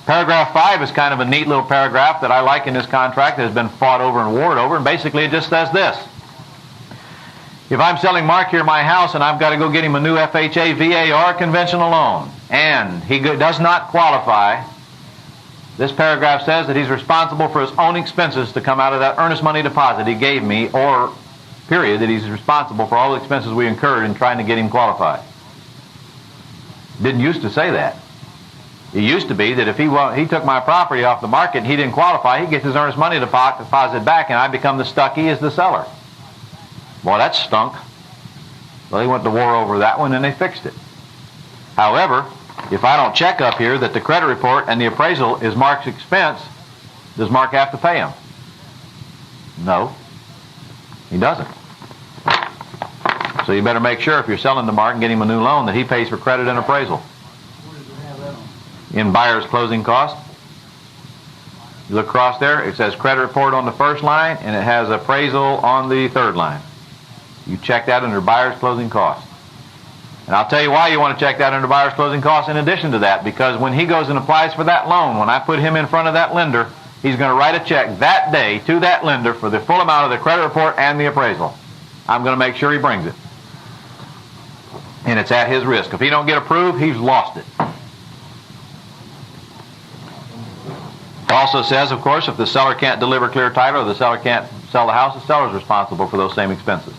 Paragraph 5 is kind of a neat little paragraph that I like in this contract that has been fought over and warred over, and basically it just says this. If I'm selling Mark here my house and I've got to go get him a new FHA, VA, or conventional loan, and he does not qualify, this paragraph says that he's responsible for his own expenses to come out of that earnest money deposit he gave me, or period, that he's responsible for all the expenses we incurred in trying to get him qualified. Didn't used to say that. It used to be that if he took my property off the market and he didn't qualify, he gets his earnest money deposit back, and I become the stuckey as the seller. Boy, that stunk. Well, they went to war over that one and they fixed it. However, if I don't check up here that the credit report and the appraisal is Mark's expense, does Mark have to pay him? No, he doesn't. So you better make sure if you're selling to Mark and getting him a new loan that he pays for credit and appraisal. In buyer's closing cost, you look across there, it says credit report on the first line and it has appraisal on the third line. You check that under buyer's closing cost. And I'll tell you why you want to check that under buyer's closing costs in addition to that, because when he goes and applies for that loan, when I put him in front of that lender, he's going to write a check that day to that lender for the full amount of the credit report and the appraisal. I'm going to make sure he brings it. And it's at his risk. If he don't get approved, he's lost it. It also says, of course, if the seller can't deliver clear title or the seller can't sell the house, the seller's responsible for those same expenses.